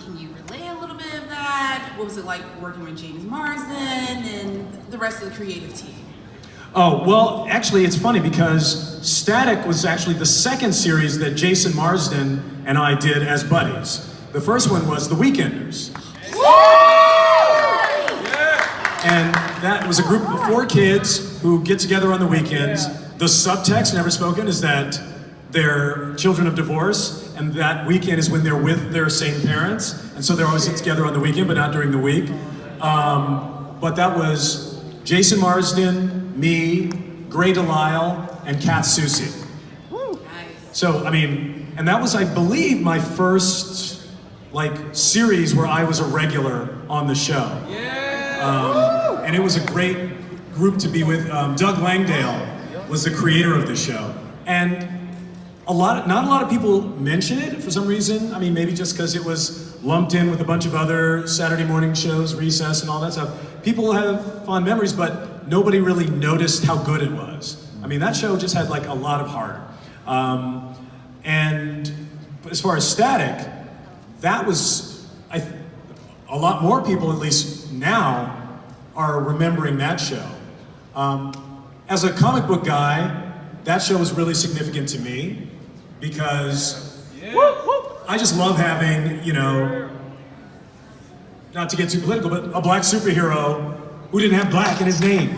Can you relay a little bit of that? What was it like working with Jason Marsden and the rest of the creative team? Oh, well, actually, it's funny because Static was actually the second series that Jason Marsden and I did as buddies. The first one was The Weekenders. And that was a group of 4 kids who get together on the weekends. The subtext, never spoken, is that they're children of divorce, and that weekend is when they're with their same parents, and so they're always together on the weekend, but not during the week. But that was Jason Marsden, me, Gray Delisle, and Kat Susi. So, I mean, and that was, I believe, my first, series where I was a regular on the show. And it was a great group to be with. Doug Langdale was the creator of the show. And not a lot of people mention it for some reason. I mean, maybe just because it was lumped in with a bunch of other Saturday morning shows, Recess and all that stuff. People have fond memories, but nobody really noticed how good it was. I mean, that show just had a lot of heart. And as far as Static, that was, a lot more people, at least now, are remembering that show. As a comic book guy, that show was really significant to me because I just love having, not to get too political, but a black superhero who didn't have black in his name.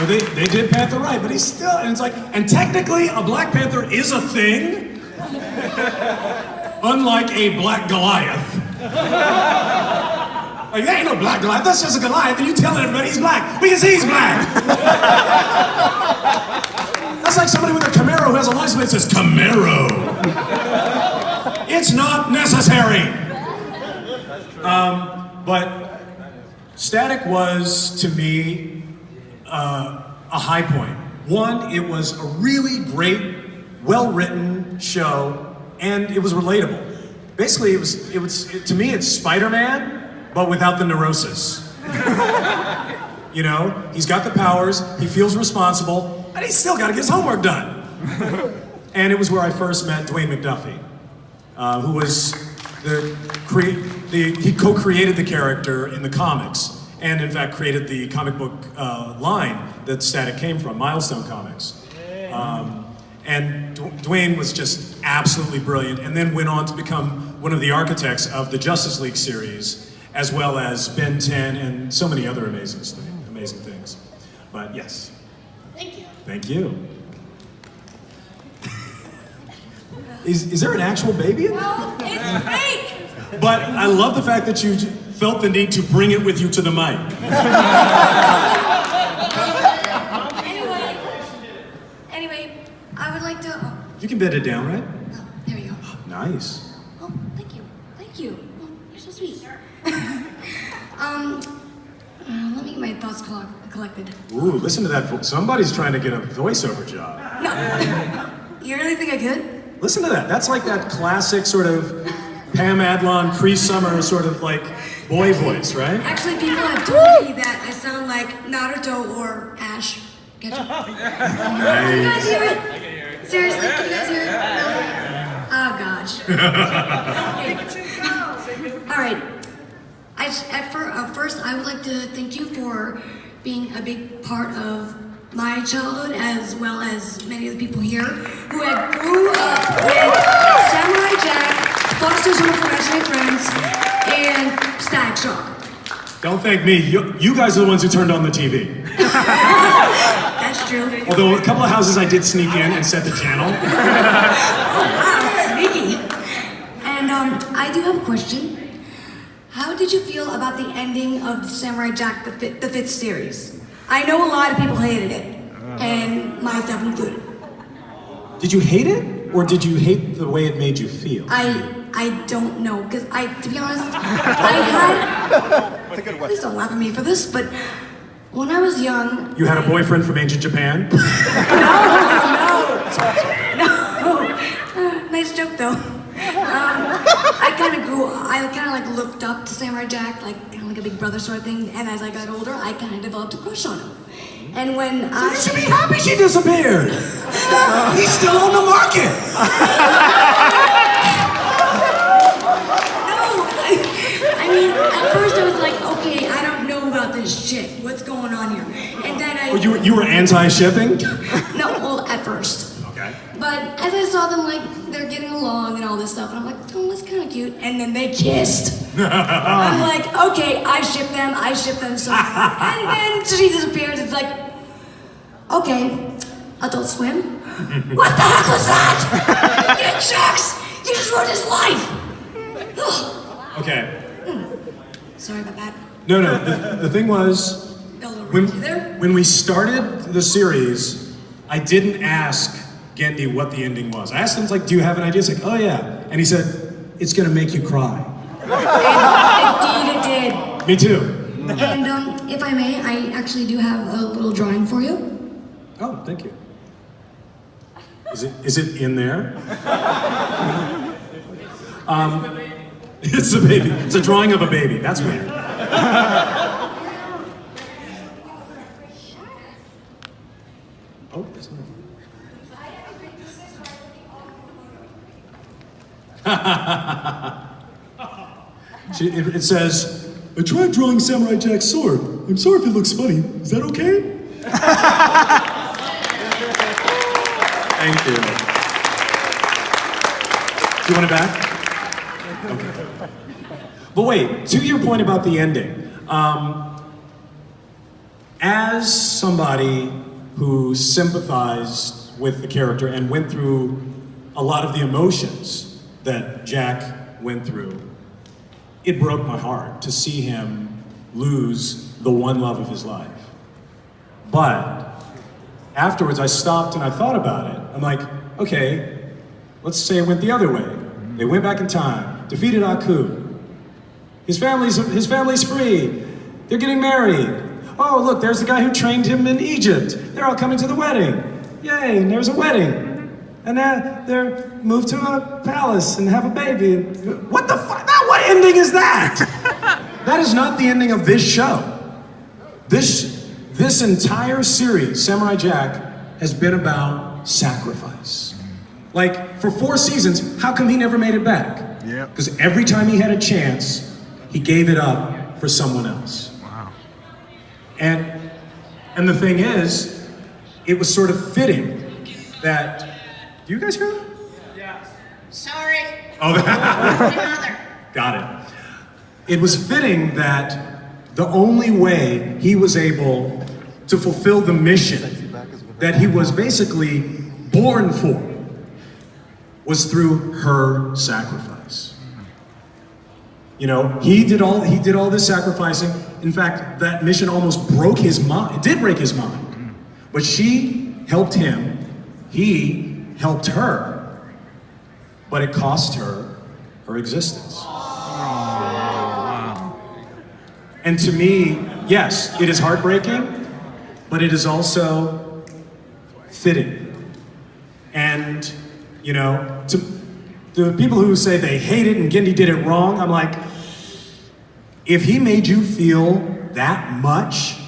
They did Panther right, but he's still, and it's and technically a Black Panther is a thing, unlike a Black Goliath. There ain't no Black Goliath, that's just a Goliath, and you telling everybody he's black, because he's black. That's like somebody with a Camaro who has a license plate that says Camaro. It's not necessary. But Static was, to me, a high point. One, it was a really great, well-written show, and it was relatable. Basically, it was to me, it's Spider-Man, but without the neurosis. He's got the powers, he feels responsible, and he's still got to get his homework done. And it was where I first met Dwayne McDuffie, who was he co-created the character in the comics. And in fact created the comic book line that Static came from, Milestone Comics. And Dwayne was just absolutely brilliant, and then went on to become one of the architects of the Justice League series, as well as Ben 10 and so many other amazing things. But yes. Thank you. Thank you. Is there an actual baby in there? No, it's fake! But I love the fact that you felt the need to bring it with you to the mic. Anyway, I would like to... You can bed it down, right? Oh, there we go. Nice. Oh, thank you. Thank you. Oh, you're so sweet. Let me get my thoughts collected. Ooh, listen to that. Somebody's trying to get a voiceover job. No. You really think I could? Listen to that. That's like that classic sort of Pam Adlon, Cree Summer sort of boy voice, right? Actually, people have told me that I sound like Naruto or Ash. Get you? Nice. Can you guys hear it? I can hear it. Seriously, can you guys hear it? Oh gosh. All right. First, I would like to thank you for being a big part of my childhood, as well as many of the people here who had grew up with Samurai Jack, Foster's Home for Imaginary Friends, and Static Shock. Don't thank me. You guys are the ones who turned on the TV. That's true. Although a couple of houses I did sneak in and set the channel. Oh wow, sneaky. And I do have a question. How did you feel about the ending of Samurai Jack, the fifth series? I know a lot of people hated it, and myself included. Did you hate it, or did you hate the way it made you feel? I don't know, because to be honest, I had, please don't laugh at me for this, but when I was young... You had a boyfriend from ancient Japan? No. Nice joke though. I kind of looked up to Samurai Jack, kind of like a big brother sort of thing, and as I got older, I kind of developed a crush on him. And when You should be happy she disappeared! He's still on the market! fuck it! I mean, at first I was like, okay, I don't know about this shit. What's going on here? And then I... Oh, you were anti-shipping? No, well, at first. Okay. But as I saw them, like, they're getting along and all this stuff, and I'm like, oh, that's kind of cute. And then they kissed. I'm like, okay, I ship them so. And then she disappears. It's like, okay, Adult Swim. What the heck was that? You jerks! You just ruined his life. Okay. Sorry about that. No. The thing was, when we started the series, I didn't ask Gendy what the ending was. I asked him, like, do you have an idea? He's like, oh yeah. And he said, it's gonna make you cry. Indeed it did. Me too. And if I may, I actually do have a little drawing for you. Oh, thank you. Is it in there? It's a baby. It's a drawing of a baby. That's weird. Oh, it's not. It says, I tried drawing Samurai Jack's sword. I'm sorry if it looks funny. Is that okay? Thank you. Do you want it back? Okay. But wait, to your point about the ending, as somebody who sympathized with the character and went through a lot of the emotions that Jack went through, it broke my heart to see him lose the one love of his life. But afterwards I stopped and I thought about it. I'm like, okay, let's say it went the other way. They went back in time, defeated Aku. His family's free. They're getting married. Oh, look, there's the guy who trained him in Egypt. They're all coming to the wedding. Yay, and there's a wedding. And they're moved to a palace and have a baby. What the fuck? What ending is that? That is not the ending of this show. This entire series, Samurai Jack, has been about sacrifice. Like, for 4 seasons, how come he never made it back? Yeah. Because every time he had a chance, he gave it up for someone else. Wow. And the thing is, it was sort of fitting that, do you guys hear that? Yeah. Sorry. Oh, Mother. got it. It was fitting that the only way he was able to fulfill the mission that he was basically born for was through her sacrifice. You know, he did all this sacrificing. In fact, that mission almost broke his mind. It did break his mind. But she helped him. He helped her. But it cost her her existence. And to me, yes, it is heartbreaking, but it is also fitting. And, you know, to the people who say they hate it and Gendy did it wrong, I'm like, if he made you feel that much,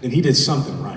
then he did something right.